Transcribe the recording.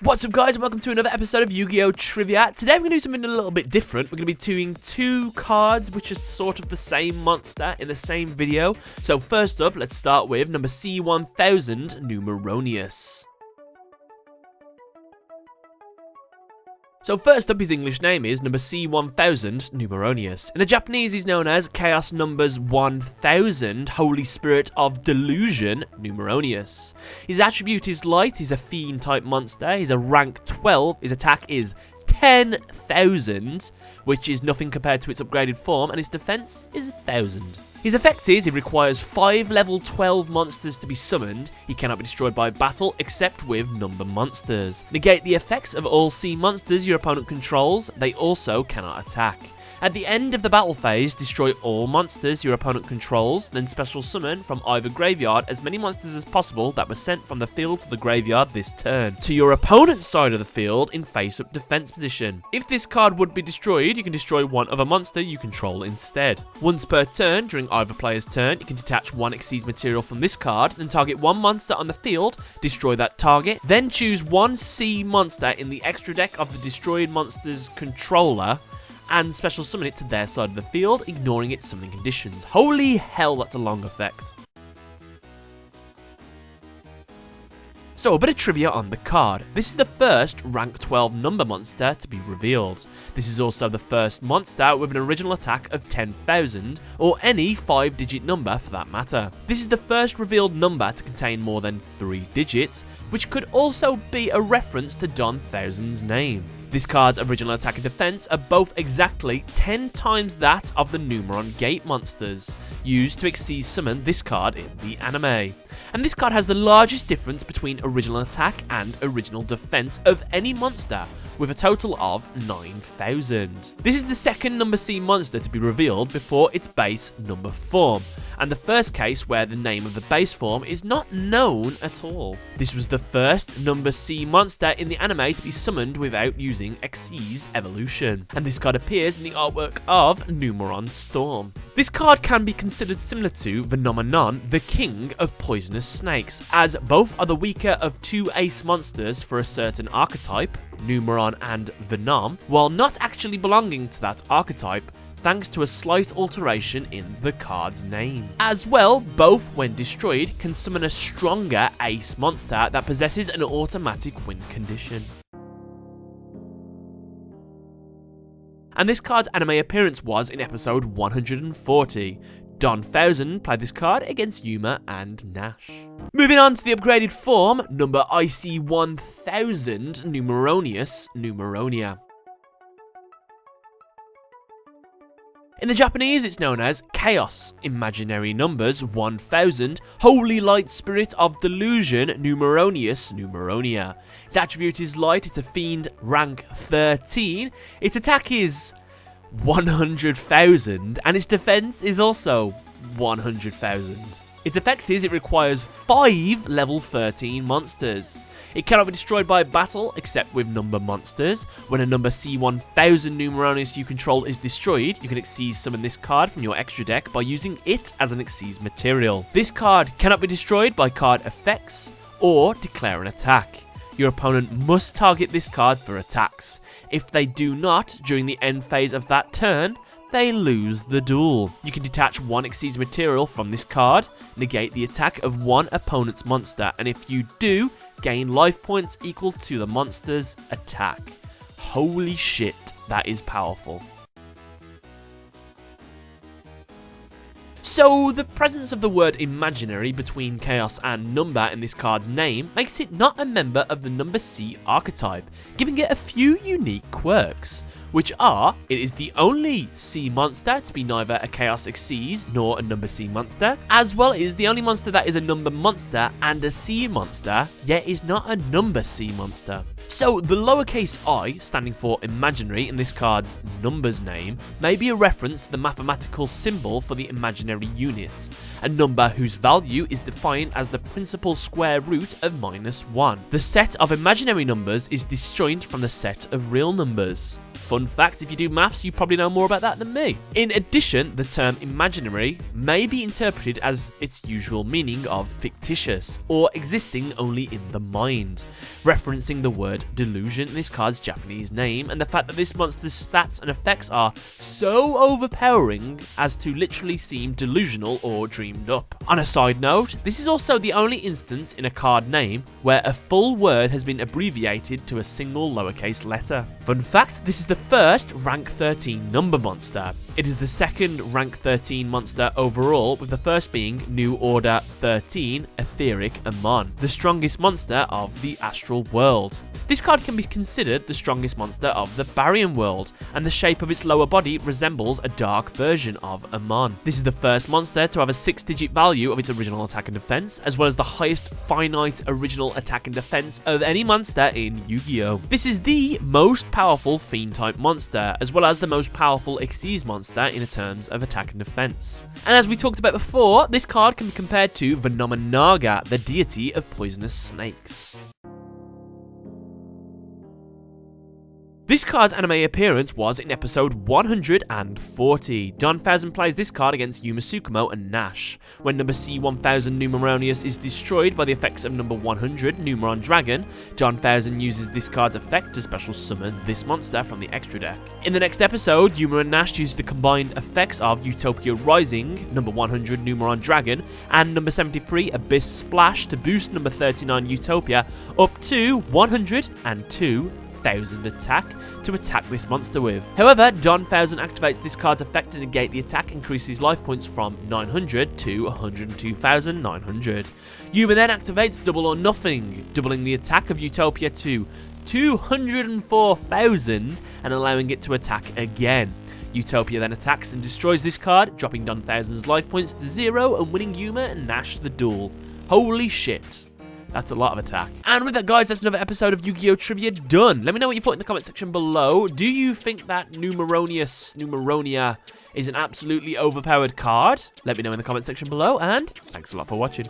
What's up guys, and welcome to another episode of Yu-Gi-Oh! Trivia. Today we're going to do something a little bit different. We're going to be doing two cards which are sort of the same monster in the same video. So first up, let's start with number C1000, Numeronius. So first up, his English name is number C1000, Numeronius. In the Japanese, he's known as Chaos Numbers 1000, Holy Spirit of Delusion, Numeronius. His attribute is light, he's a fiend type monster, he's a rank 12, his attack is 10,000, which is nothing compared to its upgraded form, and his defense is 1,000. His effect is, it requires 5 level 12 monsters to be summoned. He cannot be destroyed by battle except with number monsters. Negate the effects of all C monsters your opponent controls. They also cannot attack. At the end of the battle phase, destroy all monsters your opponent controls, then special summon from either graveyard as many monsters as possible that were sent from the field to the graveyard this turn, to your opponent's side of the field in face-up defense position. If this card would be destroyed, you can destroy one other monster you control instead. Once per turn, during either player's turn, you can detach one Xyz material from this card, then target one monster on the field, destroy that target, then choose one C monster in the extra deck of the destroyed monster's controller, and special summon it to their side of the field, ignoring its summoning conditions. Holy hell, that's a long effect. So a bit of trivia on the card. This is the first rank 12 number monster to be revealed. This is also the first monster with an original attack of 10,000, or any 5-digit number for that matter. This is the first revealed number to contain more than 3 digits, which could also be a reference to Don Thousand's name. This card's original attack and defense are both exactly 10 times that of the Numeron Gate monsters, used to Xyz summon this card in the anime. And this card has the largest difference between original attack and original defense of any monster, with a total of 9,000. This is the second number C monster to be revealed before its base number form, and the first case where the name of the base form is not known at all. This was the first number C monster in the anime to be summoned without using Xyz evolution, and this card appears in the artwork of Numeron Storm. This card can be considered similar to Phenomenon, the king of poisonous snakes, as both are the weaker of two ace monsters for a certain archetype, Numeron and Venom, while not actually belonging to that archetype, thanks to a slight alteration in the card's name. As well, both, when destroyed, can summon a stronger ace monster that possesses an automatic win condition. And this card's anime appearance was in episode 140. Don Thousand played this card against Yuma and Nash. Moving on to the upgraded form, number iC1000, Numeronius, Numeronia. In the Japanese, it's known as Chaos, Imaginary Numbers 1000, Holy Light Spirit of Delusion, Numeronius, Numeronia. Its attribute is light, it's a fiend, rank 13, its attack is 100,000, and its defense is also 100,000. Its effect is, it requires 5 level 13 monsters. It cannot be destroyed by battle except with number monsters. When a number C1000 Numeronius you control is destroyed, you can Xyz summon this card from your extra deck by using it as an Xyz material. This card cannot be destroyed by card effects or declare an attack. Your opponent must target this card for attacks. If they do not during the end phase of that turn, they lose the duel. You can detach one Xyz material from this card, negate the attack of one opponent's monster, and if you do, gain life points equal to the monster's attack. Holy shit, that is powerful. So, the presence of the word imaginary between chaos and number in this card's name makes it not a member of the number C archetype, giving it a few unique quirks, which are, it is the only C monster to be neither a Chaos Xyz nor a number C monster, as well as the only monster that is a number monster and a C monster, yet is not a number C monster. So the lowercase I, standing for imaginary in this card's numbers name, may be a reference to the mathematical symbol for the imaginary unit, a number whose value is defined as the principal square root of -1. The set of imaginary numbers is disjoint from the set of real numbers. Fun fact, if you do maths, you probably know more about that than me. In addition, the term imaginary may be interpreted as its usual meaning of fictitious, or existing only in the mind, referencing the word delusion in this card's Japanese name, and the fact that this monster's stats and effects are so overpowering as to literally seem delusional or dreamed up. On a side note, this is also the only instance in a card name where a full word has been abbreviated to a single lowercase letter. Fun fact, this is the first rank 13 number monster. It is the second rank 13 monster overall, with the first being New Order 13 Etheric Amon, the strongest monster of the Astral World. This card can be considered the strongest monster of the Baryon World, and the shape of its lower body resembles a dark version of Amon. This is the first monster to have a 6-digit value of its original attack and defense, as well as the highest finite original attack and defense of any monster in Yu-Gi-Oh! This is the most powerful Fiend-type monster, as well as the most powerful Xyz monster in terms of attack and defense. And as we talked about before, this card can be compared to Venomanaga, the deity of poisonous snakes. This card's anime appearance was in episode 140. C1000 plays this card against Yuma Tsukumo and Nash. When number C1000 Numeronius is destroyed by the effects of number 100 Numeron Dragon, C1000 uses this card's effect to special summon this monster from the extra deck. In the next episode, Yuma and Nash use the combined effects of Utopia Rising, number 100 Numeron Dragon, and number 73 Abyss Splash to boost number 39 Utopia up to 102,000 attack to attack this monster with. However, C1000 activates this card's effect to negate the attack, increases life points from 900 to 102,900. Yuma then activates Double or Nothing, doubling the attack of Utopia to 204,000 and allowing it to attack again. Utopia then attacks and destroys this card, dropping C1000's life points to 0 and winning Yuma and Nash the duel. Holy shit. That's a lot of attack. And with that, guys, that's another episode of Yu-Gi-Oh! Trivia done. Let me know what you thought in the comment section below. Do you think that Numeronia is an absolutely overpowered card? Let me know in the comment section below, and thanks a lot for watching.